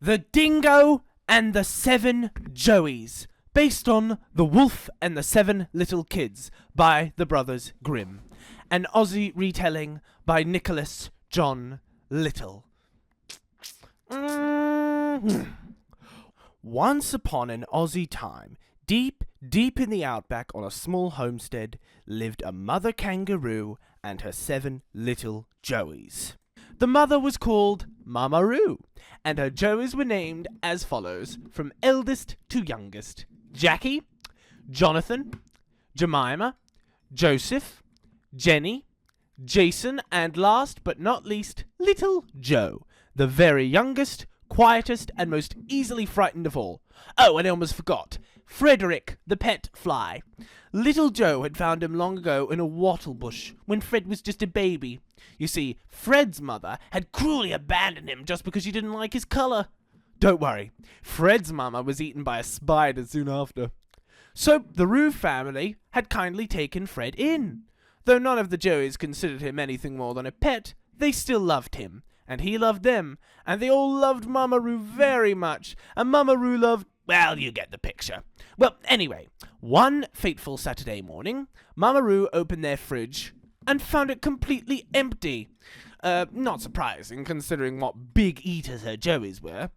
The Dingo and the Seven Joeys, based on The Wolf and the Seven Little Kids by the brothers Grimm, an Aussie retelling by Nicholas John Little. Once upon an Aussie time, deep in the outback on a small homestead, lived a mother kangaroo and her 7 little joeys. The mother was called Mamaroo, and her joeys were named as follows, from eldest to youngest: Jackie, Jonathan, Jemima, Joseph, Jenny, Jason, and last but not least, Little Joe, the very youngest, quietest, and most easily frightened of all. Oh, and I almost forgot, Frederick, the pet fly. Little Joe had found him long ago in a wattle bush, when Fred was just a baby. You see, Fred's mother had cruelly abandoned him just because she didn't like his colour. Don't worry, Fred's mama was eaten by a spider soon after. So the Roo family had kindly taken Fred in. Though none of the Joeys considered him anything more than a pet, they still loved him, and he loved them, and they all loved Mamaroo very much, and Mamaroo loved, well, you get the picture. Well, anyway, one fateful Saturday morning, Mamaroo opened their fridge and found it completely empty. Not surprising, considering what big eaters her Joeys were.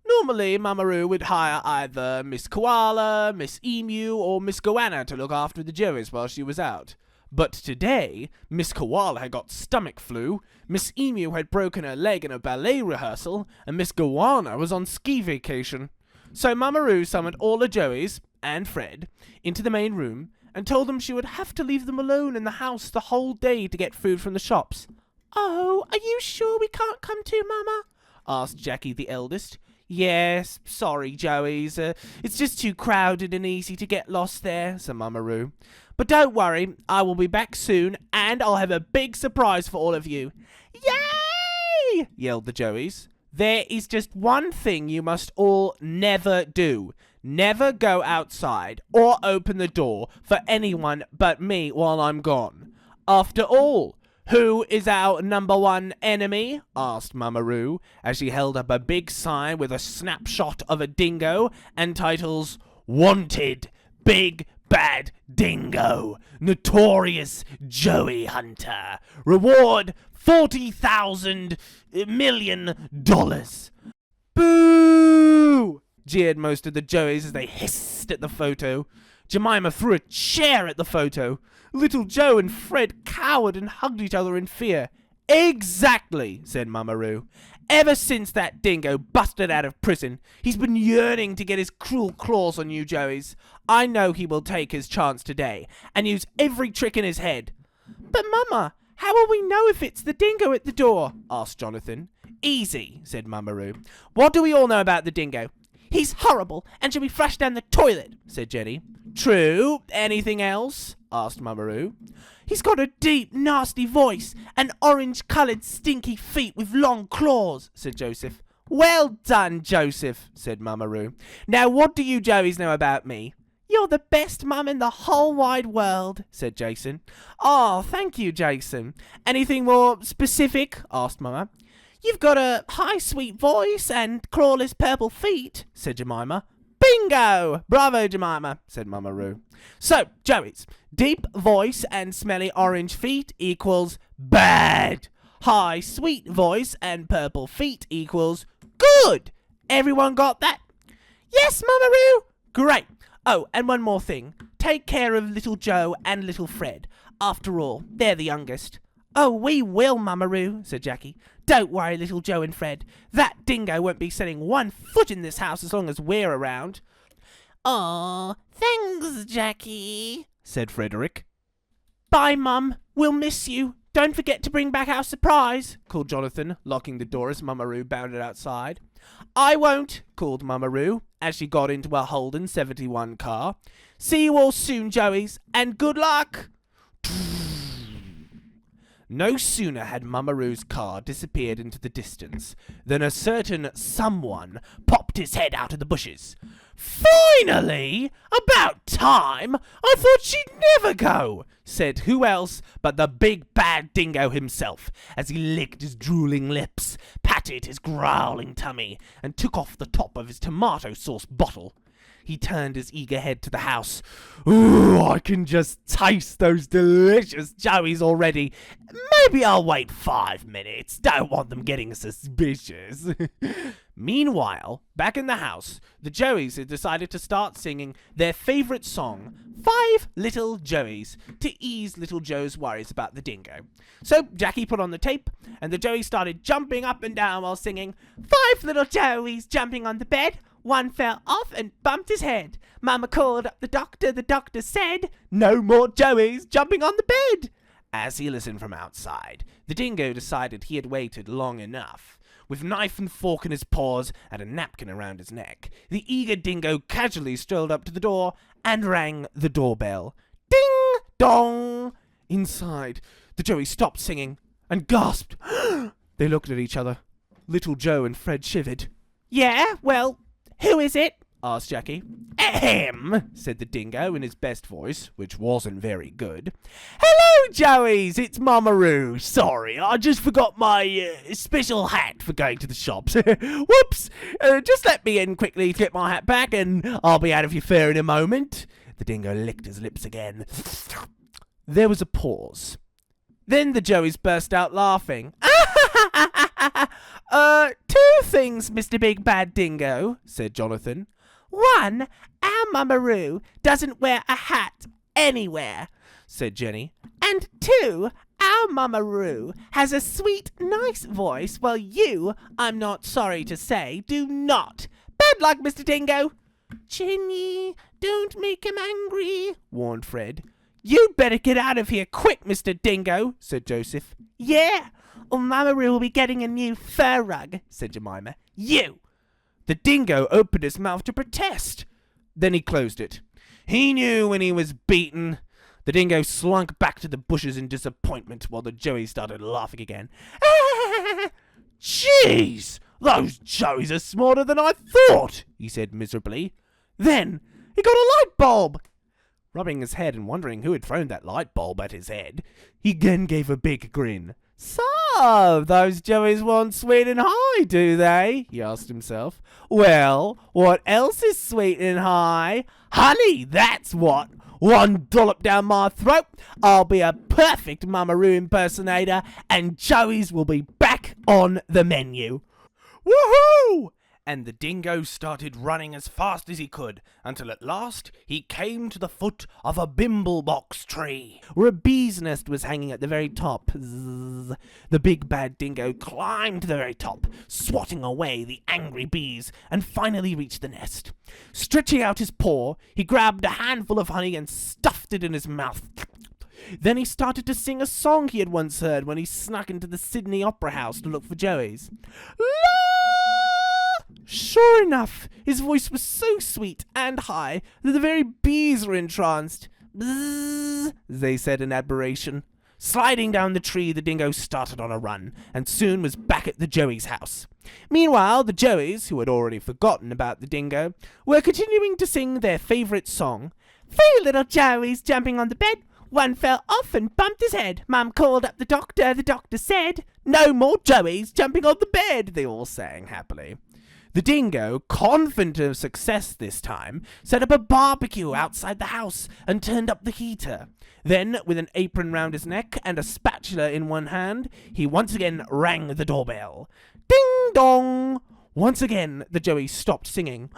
Normally, Mamaroo would hire either Miss Koala, Miss Emu, or Miss Goanna to look after the Joeys while she was out. But today, Miss Koala had got stomach flu, Miss Emu had broken her leg in a ballet rehearsal, and Miss Goanna was on ski vacation. So Mamaroo summoned all the Joeys, and Fred, into the main room, and told them she would have to leave them alone in the house the whole day to get food from the shops. "Oh, are you sure we can't come too, Mama?" asked Jackie the eldest. "Yes, sorry, Joeys. It's just too crowded and easy to get lost there," said Mamaroo. "But don't worry, I will be back soon, and I'll have a big surprise for all of you." "Yay!" yelled the Joeys. "There is just one thing you must all never do. Never go outside or open the door for anyone but me while I'm gone. After all, who is our number one enemy?" asked Mamaroo, as she held up a big sign with a snapshot of a dingo and titles, "Wanted, Big Bad Dingo, Notorious Joey Hunter, Reward $40,000,000,000. "Boo!" jeered most of the Joeys as they hissed at the photo. Jemima threw a chair at the photo. Little Joe and Fred cowered and hugged each other in fear. "Exactly," said Mamaroo. "Ever since that dingo busted out of prison, he's been yearning to get his cruel claws on you Joeys. I know he will take his chance today, and use every trick in his head." "But Mama, how will we know if it's the dingo at the door?" asked Jonathan. "Easy," said Mamaroo. "What do we all know about the dingo?" "He's horrible and should be flushed down the toilet," said Jenny. "True. Anything else?" asked Mamaroo. "He's got a deep, nasty voice and orange-coloured, stinky feet with long claws," said Joseph. "Well done, Joseph," said Mamaroo. "Now what do you Joeys know about me?" "You're the best mum in the whole wide world," said Jason. "Oh, thank you, Jason. Anything more specific?" asked Mama. "You've got a high, sweet voice and clawless purple feet," said Jemima. "Bingo! Bravo, Jemima," said Mamaroo. "So, Joeys, deep voice and smelly orange feet equals bad. High, sweet voice and purple feet equals good. Everyone got that?" "Yes, Mamaroo." "Great. Oh, and one more thing. Take care of Little Joe and Little Fred. After all, they're the youngest." "Oh, we will, Mamaroo," said Jackie. "Don't worry, Little Joe and Fred. That dingo won't be setting one foot in this house as long as we're around." "Aw, thanks, Jackie," said Frederick. "Bye, Mum. We'll miss you. Don't forget to bring back our surprise," called Jonathan, locking the door as Mamaroo bounded outside. "I won't," called Mamaroo, as she got into a Holden 71 car. "See you all soon, Joeys, and good luck." No sooner had Mamaroo's car disappeared into the distance than a certain someone popped his head out of the bushes. "Finally! About time! I thought she'd never go," said who else but the big bad Dingo himself, as he licked his drooling lips, patted his growling tummy, and took off the top of his tomato sauce bottle. He turned his eager head to the house. "Ooh, I can just taste those delicious joeys already. Maybe I'll wait 5 minutes. Don't want them getting suspicious." Meanwhile, back in the house, the Joeys had decided to start singing their favourite song, Five Little Joeys, to ease Little Joe's worries about the Dingo. So Jackie put on the tape, and the Joeys started jumping up and down while singing, "Five little Joeys jumping on the bed. One fell off and bumped his head. Mama called up the doctor said, no more Joeys jumping on the bed." As he listened from outside, the Dingo decided he had waited long enough. With knife and fork in his paws and a napkin around his neck, the eager Dingo casually strolled up to the door and rang the doorbell. Ding dong! Inside, the Joey stopped singing and gasped. They looked at each other. Little Joe and Fred shivered. "Yeah, well, who is it?" asked Jackie. "Ahem," said the Dingo in his best voice, which wasn't very good. "Hello, Joeys, it's Mamaroo. Sorry, I just forgot my special hat for going to the shops. Whoops! Just let me in quickly to get my hat back, and I'll be out of your fare in a moment." The Dingo licked his lips again. There was a pause. Then the Joeys burst out laughing. Two things, Mr. Big Bad Dingo," said Jonathan. "One, our Mamaroo doesn't wear a hat anywhere," said Jenny. "And two, our Mamaroo has a sweet, nice voice, while you, I'm not sorry to say, do not. Bad luck, Mr. Dingo." "Jenny, don't make him angry," warned Fred. "You'd better get out of here quick, Mr. Dingo," said Joseph. "Yeah, or Mamaroo will be getting a new fur rug," said Jemima. "You!" The Dingo opened his mouth to protest. Then he closed it. He knew when he was beaten. The Dingo slunk back to the bushes in disappointment while the Joeys started laughing again. "Jeez, those Joeys are smarter than I thought," he said miserably. Then he got a light bulb. Rubbing his head and wondering who had thrown that light bulb at his head, he again gave a big grin. "So, those Joeys want sweet and high, do they?" he asked himself. "Well, what else is sweet and high? Honey, that's what. One dollop down my throat, I'll be a perfect Mamaroo impersonator, and Joeys will be back on the menu." Woohoo! And the Dingo started running as fast as he could, until at last he came to the foot of a bimblebox tree, where a bee's nest was hanging at the very top. Zzz. The big bad Dingo climbed to the very top, swatting away the angry bees, and finally reached the nest. Stretching out his paw, he grabbed a handful of honey and stuffed it in his mouth. Then he started to sing a song he had once heard when he snuck into the Sydney Opera House to look for Joeys. Sure enough, his voice was so sweet and high that the very bees were entranced. "Bzzz," they said in admiration. Sliding down the tree, the Dingo started on a run, and soon was back at the Joeys' house. Meanwhile, the Joeys, who had already forgotten about the Dingo, were continuing to sing their favourite song. "Three little Joeys jumping on the bed. One fell off and bumped his head. Mum called up the doctor said, no more Joeys jumping on the bed," they all sang happily. The Dingo, confident of success this time, set up a barbecue outside the house and turned up the heater. Then, with an apron round his neck and a spatula in one hand, he once again rang the doorbell. Ding dong! Once again, the Joey stopped singing.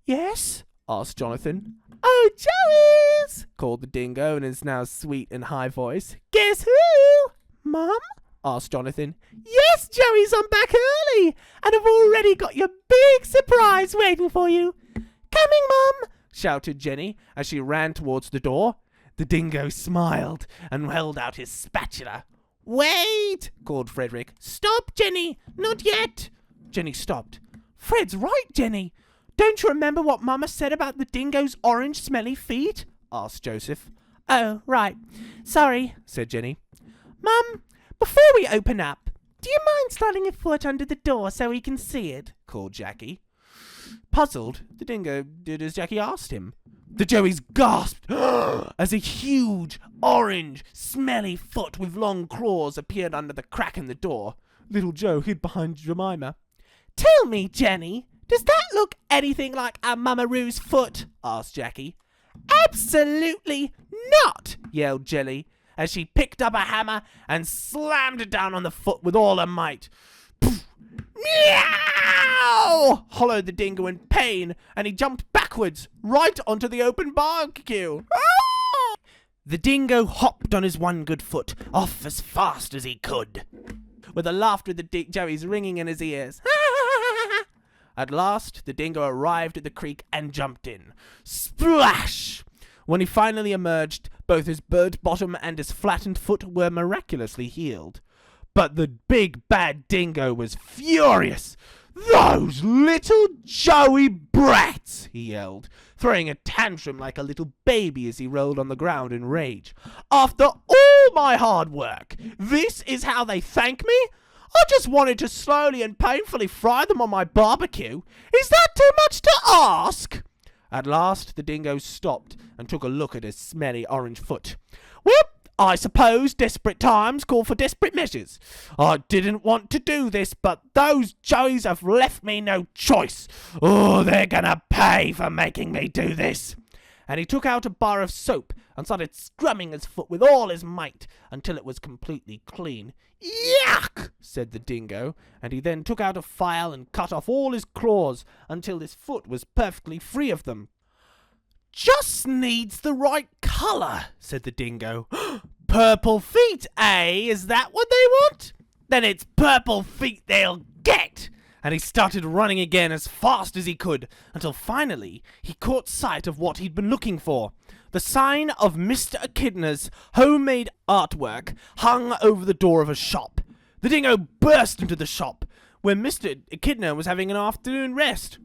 "Yes?" asked Jonathan. "Oh, Joeys!" called the Dingo in his now sweet and high voice. "Guess who?" "Mum?" asked Jonathan. "Yes, Joeys, I'm back early, and I've already got your big surprise waiting for you." "Coming, Mum!" shouted Jenny as she ran towards the door. The Dingo smiled and held out his spatula. "Wait!" called Frederick. "Stop, Jenny! Not yet!" Jenny stopped. "Fred's right, Jenny. Don't you remember what Mama said about the Dingo's orange smelly feet?" asked Joseph. "Oh, right. Sorry," said Jenny. "Mum, before we open up, do you mind sliding a foot under the door so we can see it?" called Jackie. Puzzled, the dingo did as Jackie asked him. The Joeys gasped as a huge, orange, smelly foot with long claws appeared under the crack in the door. Little Joe hid behind Jemima. "Tell me, Jenny, does that look anything like our Mama Roo's foot?" asked Jackie. "Absolutely not," yelled Jelly, as she picked up a hammer and slammed it down on the foot with all her might. Poof! Meow! Hollowed the dingo in pain, and he jumped backwards, right onto the open barbecue. The dingo hopped on his one good foot, off as fast as he could, with the laughter of the Joeys ringing in his ears. At last, the dingo arrived at the creek and jumped in. Splash! When he finally emerged, both his bird bottom and his flattened foot were miraculously healed. But the big bad dingo was furious. "Those little Joey brats!" he yelled, throwing a tantrum like a little baby as he rolled on the ground in rage. "After all my hard work, this is how they thank me? I just wanted to slowly and painfully fry them on my barbecue. Is that too much to ask?" At last, the dingo stopped and took a look at his smelly orange foot. "Well, I suppose desperate times call for desperate measures. I didn't want to do this, but those Joeys have left me no choice. Oh, they're gonna pay for making me do this." And he took out a bar of soap and started scrubbing his foot with all his might until it was completely clean. "Yuck!" said the dingo, and he then took out a file and cut off all his claws until his foot was perfectly free of them. "Just needs the right colour," said the dingo. "Purple feet, eh? Is that what they want? Then it's purple feet they'll get." And he started running again as fast as he could, until finally he caught sight of what he'd been looking for. The sign of Mr. Echidna's homemade artwork hung over the door of a shop. The dingo burst into the shop, where Mr. Echidna was having an afternoon rest.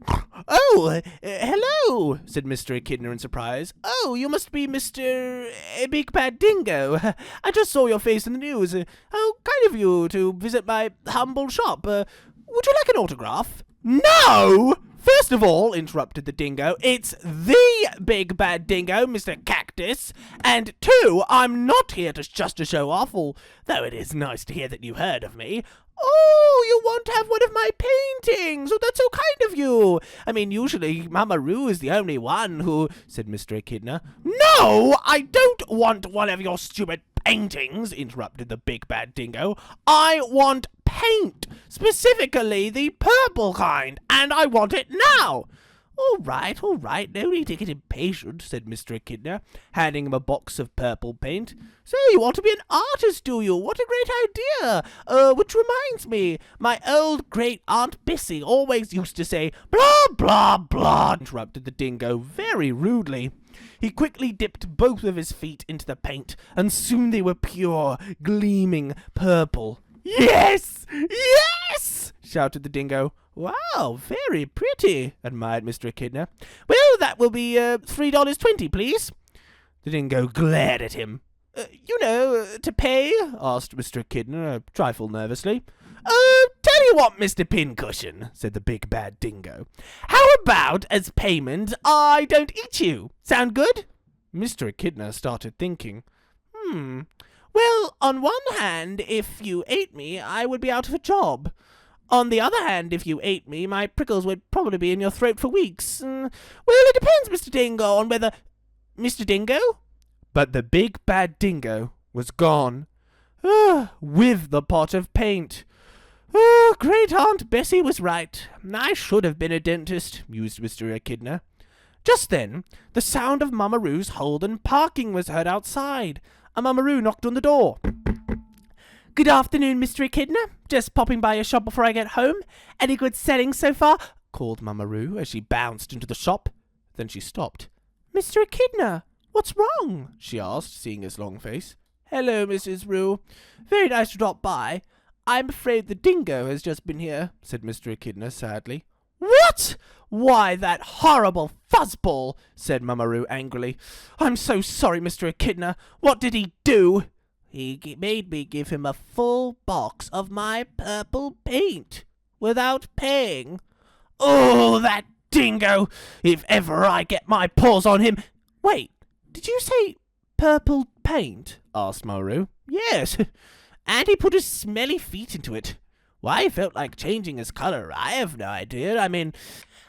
"Oh, hello," said Mr. Echidna in surprise. "Oh, you must be Mr. Big Bad Dingo. I just saw your face in the news. How kind of you to visit my humble shop. Would you like an autograph?" "No! First of all," interrupted the dingo, "it's the Big Bad Dingo, Mr. Cactus. And two, I'm not here just to show off, although it is nice to hear that you heard of me." "Oh, you won't have one of my paintings? Oh, that's so kind of you. I mean, usually Mama Roo is the only one who—" said Mr. Echidna. "No, I don't want one of your stupid paintings," interrupted the Big Bad Dingo. "I want paint, specifically the purple kind, and I want it now." All right, no need to get impatient," said Mr. Echidna, handing him a box of purple paint. "So you want to be an artist, do you? What a great idea! Which reminds me, my old great-aunt Bessie always used to say, 'Blah, blah, blah,'" interrupted the dingo very rudely. He quickly dipped both of his feet into the paint, and soon they were pure, gleaming purple. "Yes! Yes!" shouted the dingo. "Wow, very pretty," admired Mr. Echidna. "Well, that will be $3.20, please." The dingo glared at him. To pay?" asked Mr. Echidna, a trifle nervously. "Tell you what, Mr. Pincushion," said the Big Bad Dingo. "How about, as payment, I don't eat you? Sound good?" Mr. Echidna started thinking. Well, on one hand, if you ate me, I would be out of a job. On the other hand, if you ate me, my prickles would probably be in your throat for weeks. Well, it depends, Mr. Dingo, on whether— Mr. Dingo?" But the Big Bad Dingo was gone, with the pot of paint. Great Aunt Bessie was right. I should have been a dentist," mused Mr. Echidna. Just then, the sound of Mama Roo's Holden parking was heard outside, and Mama Roo knocked on the door. "Good afternoon, Mr. Echidna. Just popping by your shop before I get home. Any good selling so far?" called Mama Roo as she bounced into the shop. Then she stopped. "Mr. Echidna, what's wrong?" she asked, seeing his long face. "Hello, Mrs. Roo. Very nice to drop by. I'm afraid the dingo has just been here," said Mr. Echidna sadly. "What? Why, that horrible fuzzball," said Mama Roo angrily. "I'm so sorry, Mr. Echidna. What did he do?" "He made me give him a full box of my purple paint, without paying." Oh, that Dingo! If ever I get my paws on him... Wait, did you say purple paint? Asked Maru. Yes, and he put his smelly feet into it. Why he felt like changing his colour, I have no idea. I mean,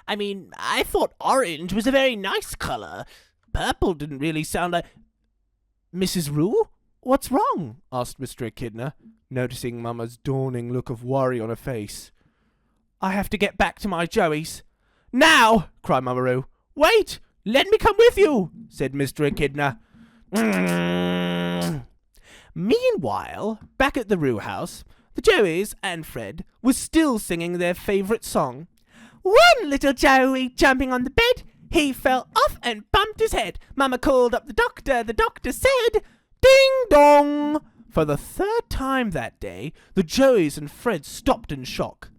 I thought orange was a very nice colour. Purple didn't really sound like... Mrs. Rule? What's wrong? Asked Mr. Echidna, noticing Mama's dawning look of worry on her face. I have to get back to my Joeys. Now! Cried Mama Roo. Wait! Let me come with you! Said Mr. Echidna. Meanwhile, back at the Roo house, the Joeys and Fred were still singing their favourite song. One little Joey jumping on the bed, he fell off and bumped his head. Mama called up the doctor said, ding dong! For the third time that day, the Joeys and Fred stopped in shock.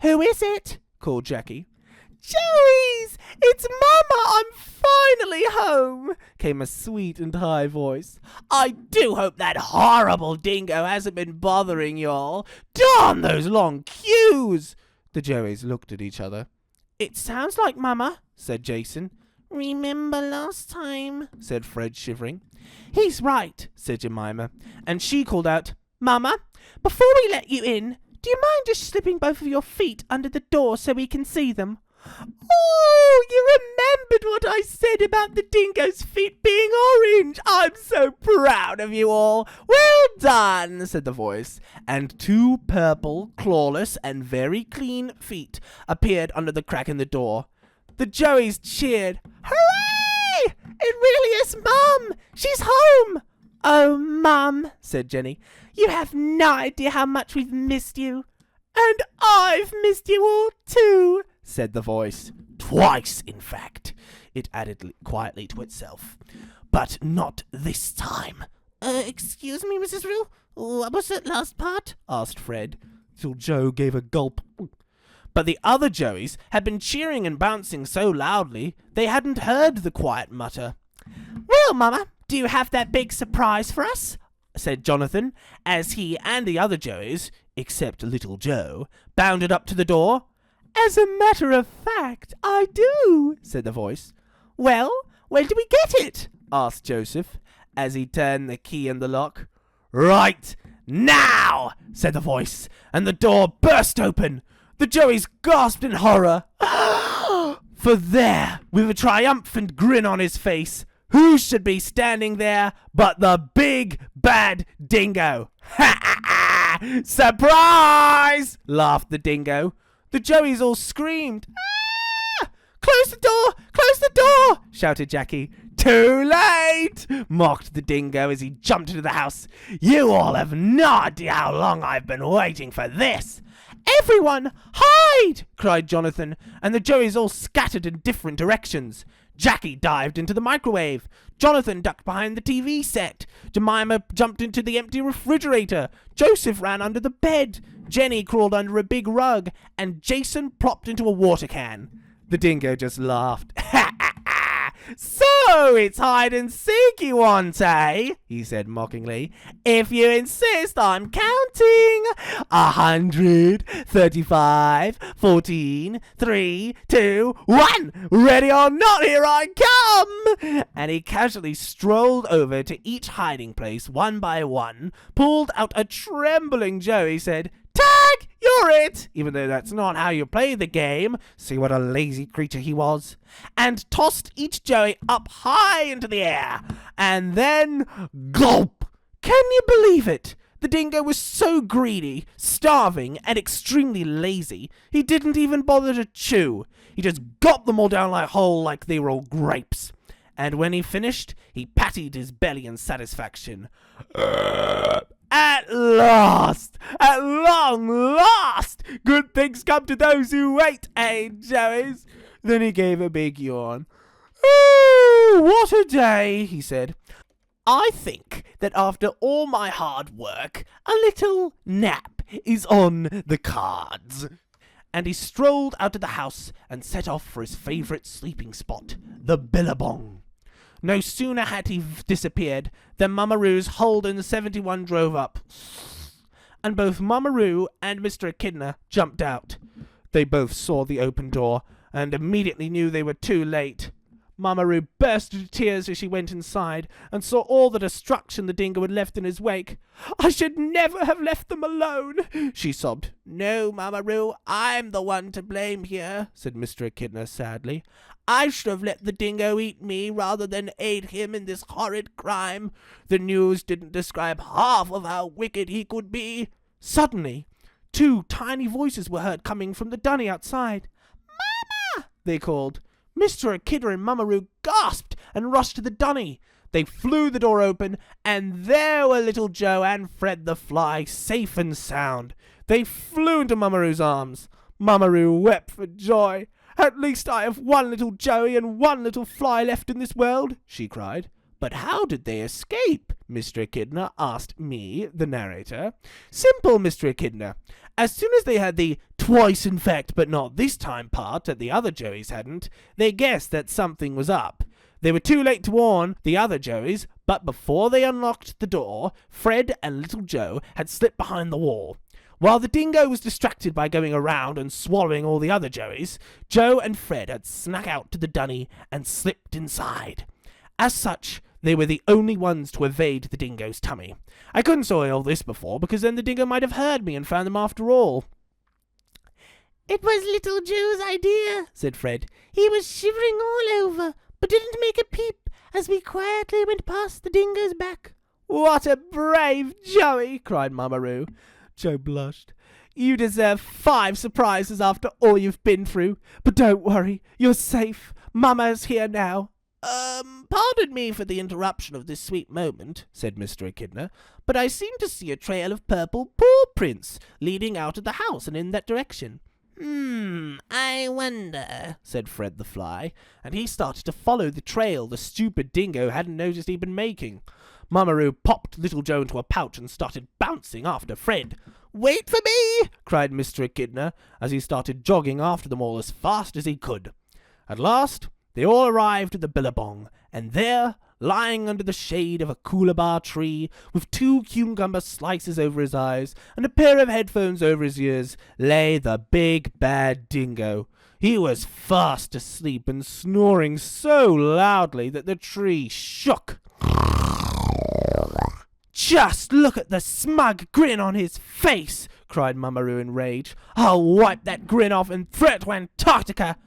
Who is it? Called Jackie. Joeys! It's Mama! I'm finally home! Came a sweet and high voice. I do hope that horrible Dingo hasn't been bothering you all. Darn those long queues! The Joeys looked at each other. It sounds like Mama, said Jason. Remember last time? Said Fred, shivering. He's right, said Jemima, and she called out, Mama, before we let you in, do you mind just slipping both of your feet under the door so we can see them? Oh, you remembered what I said about the Dingo's feet being orange. I'm so proud of you all. Well done, said the voice, and two purple, clawless, and very clean feet appeared under the crack in the door. The Joeys cheered. Hooray! It really is Mum! She's home! Oh, Mum, said Jenny, you have no idea how much we've missed you. And I've missed you all too, said the voice. Twice, in fact, it added quietly to itself. But not this time. Excuse me, Mrs. Rue? What was that last part? Asked Fred, till Joe gave a gulp. But the other Joeys had been cheering and bouncing so loudly they hadn't heard the quiet mutter. Well, Mama, do you have that big surprise for us? Said Jonathan, as he and the other Joeys, except little Joe, bounded up to the door. As a matter of fact, I do, said the voice. Well, when do we get it? Asked Joseph, as he turned the key in the lock. Right now, said the voice, and the door burst open. The Joeys gasped in horror. For there, with a triumphant grin on his face, who should be standing there but the big bad Dingo? Ha ha ha! Surprise! Laughed the Dingo. The Joeys all screamed. Ah! Close the door! Close the door! Shouted Jackie. Too late! Mocked the Dingo as he jumped into the house. You all have no idea how long I've been waiting for this. Everyone, hide! Cried Jonathan, and the Joeys all scattered in different directions. Jackie dived into the microwave. Jonathan ducked behind the TV set. Jemima jumped into the empty refrigerator. Joseph ran under the bed. Jenny crawled under a big rug. And Jason plopped into a water can. The Dingo just laughed. So it's hide and seek you want, eh? He said mockingly. If you insist, I'm counting. 100, 35, 14, 3, 2, 1. Ready or not, here I come. And he casually strolled over to each hiding place one by one, pulled out a trembling Joey, said, Tag, you're it, even though that's not how you play the game. See what a lazy creature he was. And tossed each Joey up high into the air. And then, gulp! Can you believe it? The Dingo was so greedy, starving, and extremely lazy, he didn't even bother to chew. He just gulped them all down like they were all grapes. And when he finished, he patted his belly in satisfaction. At last! At long last! Good things come to those who wait, eh, Joeys? Then he gave a big yawn. Oh, what a day, he said. I think that after all my hard work, a little nap is on the cards. And he strolled out of the house and set off for his favourite sleeping spot, the Billabong. No sooner had he disappeared than Mama Roo's Holden 71 drove up. And both Mama Roo and Mr. Echidna jumped out. They both saw the open door, and immediately knew they were too late. Mama Roo burst into tears as she went inside, and saw all the destruction the dingo had left in his wake. "I should never have left them alone," she sobbed. "No, Mama Roo, I'm the one to blame here," said Mr. Echidna sadly. "I should have let the dingo eat me rather than aid him in this horrid crime. The news didn't describe half of how wicked he could be." Suddenly, 2 tiny voices were heard coming from the dunny outside. "Mama!" they called. Mr. Echidna and Mama Roo gasped and rushed to the dunny. They flew the door open, and there were Little Joe and Fred the Fly, safe and sound. They flew into Mama Roo's arms. Mama Roo wept for joy. "At least I have one little Joey and one little fly left in this world," she cried. "But how did they escape?" Mr. Echidna asked me, the narrator. "Simple, Mr. Echidna. As soon as they had the 'twice in fact but not this time' part that the other Joeys hadn't, they guessed that something was up. They were too late to warn the other Joeys, but before they unlocked the door, Fred and Little Joe had slipped behind the wall. While the dingo was distracted by going around and swallowing all the other Joeys, Joe and Fred had snuck out to the dunny and slipped inside. As such, they were the only ones to evade the dingo's tummy. I couldn't say all this before, because then the dingo might have heard me and found them after all." "It was Little Joe's idea," said Fred. "He was shivering all over, but didn't make a peep as we quietly went past the dingo's back." "What a brave Joey!" cried Mama Roo. Joe blushed. "You deserve 5 surprises after all you've been through. But don't worry, you're safe. Mama's here now." Pardon me for the interruption of this sweet moment," said Mr. Echidna, "but I seem to see a trail of purple paw prints leading out of the house and in that direction." I wonder," said Fred the Fly, and he started to follow the trail the stupid dingo hadn't noticed he'd been making. Mama Roo popped Little Joe into a pouch and started bouncing after Fred. "Wait for me!" cried Mr. Echidna, as he started jogging after them all as fast as he could. At last, they all arrived at the billabong, and there, lying under the shade of a coolabah tree, with 2 cucumber slices over his eyes and a pair of headphones over his ears, lay the big bad dingo. He was fast asleep and snoring so loudly that the tree shook. "Just look at the smug grin on his face!" cried Mama Roo in rage. "I'll wipe that grin off and throw it to Antarctica."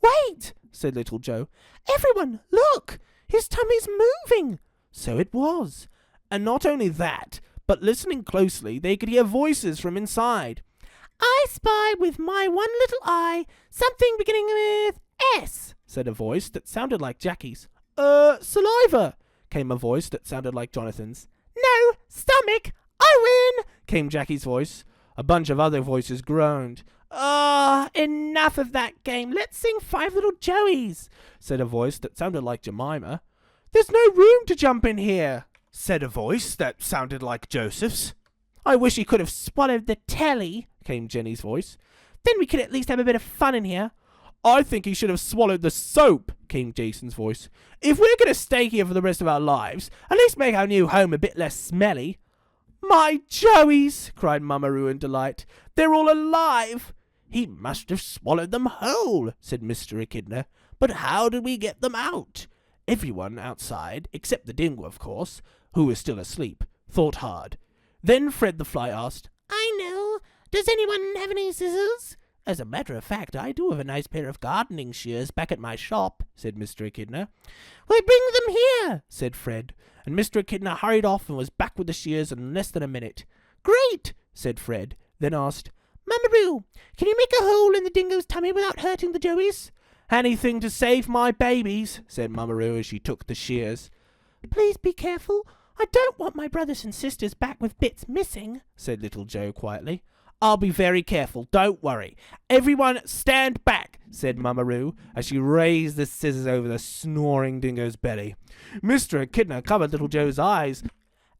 "Wait!" said Little Joe. "Everyone, look! His tummy's moving!" So it was. And not only that, but listening closely, they could hear voices from inside. "I spy with my one little eye something beginning with S," said a voice that sounded like Jackie's. Saliva," came a voice that sounded like Jonathan's. "No, stomach! I win!" came Jackie's voice. A bunch of other voices groaned. Enough of that game. Let's sing 5 Little Joeys," said a voice that sounded like Jemima. "There's no room to jump in here," said a voice that sounded like Joseph's. "I wish he could have swallowed the telly," came Jenny's voice. "Then we could at least have a bit of fun in here." "I think he should have swallowed the soap," came Jason's voice. "If we're going to stay here for the rest of our lives, at least make our new home a bit less smelly." "My Joeys!" cried Mama Roo in delight. "They're all alive!" "He must have swallowed them whole," said Mr. Echidna. "But how did we get them out?" Everyone outside, except the dingo, of course, who was still asleep, thought hard. Then Fred the Fly asked, "I know. Does anyone have any scissors?" "As a matter of fact, I do have a nice pair of gardening shears back at my shop," said Mr. Echidna. "Well, bring them here," said Fred, and Mr. Echidna hurried off and was back with the shears in less than a minute. "Great," said Fred, then asked, "Mama Roo, can you make a hole in the dingo's tummy without hurting the Joeys?" "Anything to save my babies," said Mama Roo as she took the shears. "Please be careful. I don't want my brothers and sisters back with bits missing," said Little Joe quietly. "I'll be very careful, don't worry. Everyone stand back," said Mama Roo, as she raised the scissors over the snoring dingo's belly. Mr. Echidna covered Little Joe's eyes,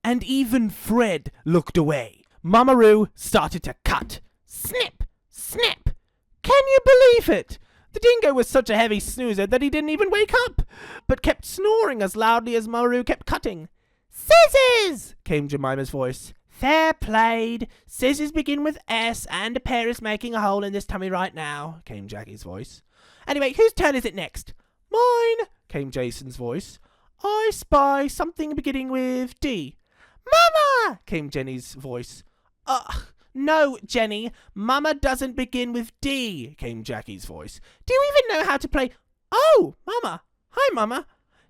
and even Fred looked away. Mama Roo started to cut. Snip! Snap! Can you believe it? The dingo was such a heavy snoozer that he didn't even wake up, but kept snoring as loudly as Mama Roo kept cutting. "Scissors!" came Jemima's voice. Fair played. Scissors begin with S, and a pair is making a hole in this tummy right now, came Jackie's voice. Anyway, whose turn is it next? Mine, came Jason's voice. I spy something beginning with D. Mama, came Jenny's voice. No, Jenny, Mama doesn't begin with D, came Jackie's voice. Do you even know how to play? Oh, Mama. Hi, Mama.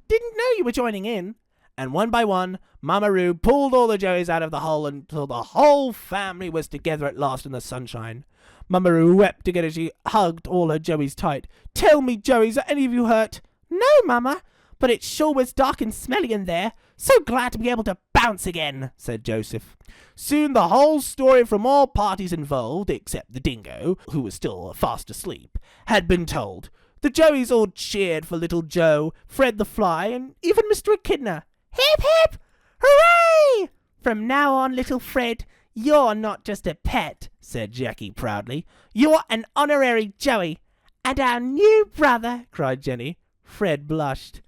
Didn't know you were joining in. And one by one, Mama Roo pulled all the Joeys out of the hole until the whole family was together at last in the sunshine. Mama Roo wept again as she hugged all her Joeys tight. Tell me, Joeys, are any of you hurt? No, Mama, but it sure was dark and smelly in there. So glad to be able to bounce again, said Joseph. Soon the whole story from all parties involved, except the Dingo, who was still fast asleep, had been told. The Joeys all cheered for little Joe, Fred the Fly, and even Mr. Echidna. Hip, hip! Hooray! From now on, little Fred, you're not just a pet, said Jackie proudly. You're an honorary Joey. And our new brother, cried Jenny. Fred blushed.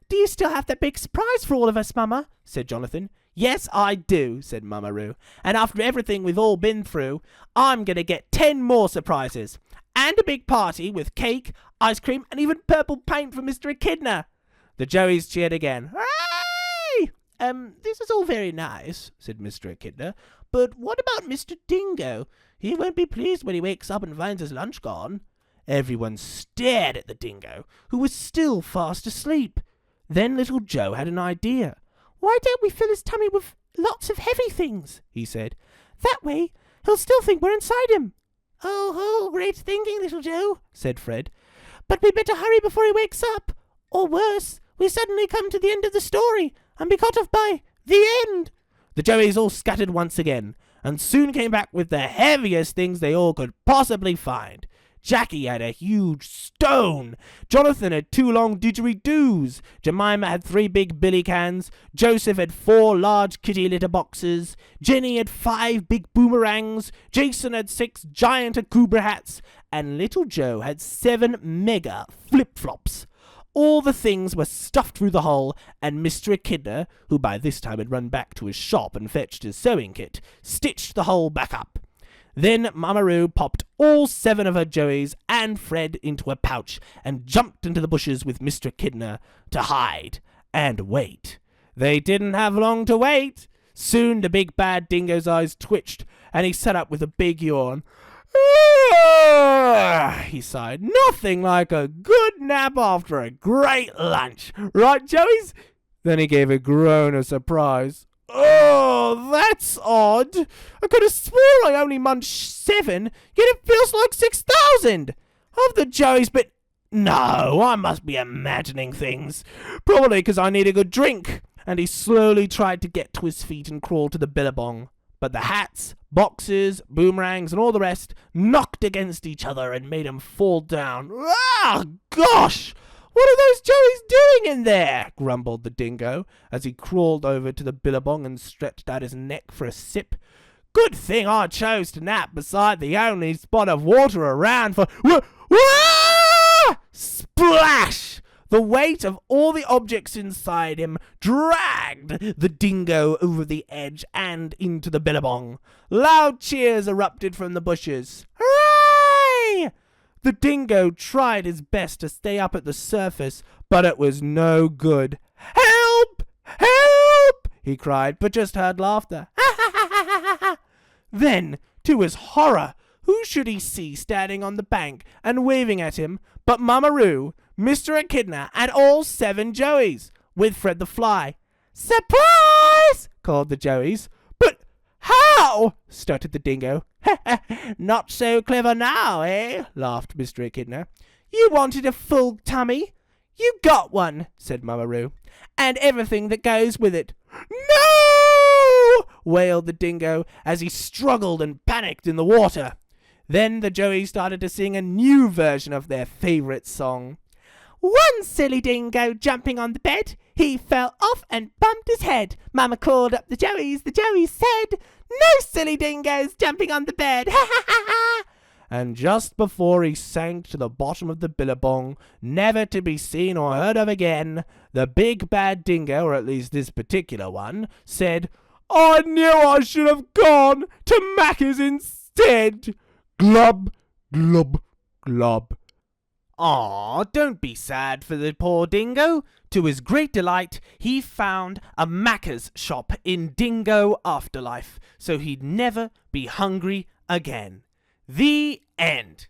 Do you still have that big surprise for all of us, Mama? Said Jonathan. Yes, I do, said Mama Roo. And after everything we've all been through, I'm going to get 10 more surprises. And a big party with cake, ice cream, and even purple paint for Mr. Echidna. The Joeys cheered again. Hooray! This is all very nice, said Mr. Echidna. But what about Mr. Dingo? He won't be pleased when he wakes up and finds his lunch gone. Everyone stared at the Dingo, who was still fast asleep. Then little Joe had an idea. Why don't we fill his tummy with lots of heavy things, he said. That way he'll still think we're inside him. Oh, great thinking, little Joe, said Fred. But we'd better hurry before he wakes up. Or worse, we suddenly come to the end of the story and be cut off by the end. The Joeys all scattered once again, and soon came back with the heaviest things they all could possibly find. Jackie had a huge stone. Jonathan had 2 long didgeridoos. Jemima had 3 big billy cans. Joseph had 4 large kitty litter boxes. Jenny had 5 big boomerangs. Jason had 6 giant akubra hats. And little Joe had 7 mega flip-flops. All the things were stuffed through the hole, and Mr. Echidna, who by this time had run back to his shop and fetched his sewing kit, stitched the hole back up. Then Mama Roo popped all 7 of her Joeys and Fred into a pouch and jumped into the bushes with Mr. Echidna to hide and wait. They didn't have long to wait. Soon the big bad Dingo's eyes twitched, and he sat up with a big yawn. He sighed. Nothing like a good nap after a great lunch. Right, Joeys? Then he gave a groan of surprise. Oh, that's odd. I could have sworn I only munched 7, yet it feels like 6,000. Of the Joeys, but no, I must be imagining things. Probably because I need a good drink. And he slowly tried to get to his feet and crawl to the billabong. But the hats, boxes, boomerangs, and all the rest knocked against each other and made him fall down. Ah, gosh! What are those Joeys doing in there? Grumbled the Dingo, as he crawled over to the billabong and stretched out his neck for a sip. Good thing I chose to nap beside the only spot of water around for... Splash! The weight of all the objects inside him dragged the Dingo over the edge and into the billabong. Loud cheers erupted from the bushes. Hooray! The Dingo tried his best to stay up at the surface, but it was no good. Help! Help! He cried, but just heard laughter. Then, to his horror, who should he see standing on the bank and waving at him but Mama Roo, Mr. Echidna, and all 7 Joeys, with Fred the Fly. Surprise! Called the Joeys. But how? Stuttered the Dingo. Not so clever now, eh? Laughed Mr. Echidna. You wanted a full tummy. You got one, said Mama Roo. And everything that goes with it. No! Wailed the Dingo as he struggled and panicked in the water. Then the Joeys started to sing a new version of their favourite song. One silly Dingo jumping on the bed, he fell off and bumped his head. Mama called up the Joeys said, no silly Dingoes jumping on the bed, ha ha ha ha! And just before he sank to the bottom of the billabong, never to be seen or heard of again, the big bad Dingo, or at least this particular one, said, I knew I should have gone to Macca's instead. Glub, glub, glub. Aw, don't be sad for the poor Dingo. To his great delight, he found a Macca's shop in Dingo Afterlife, so he'd never be hungry again. The end.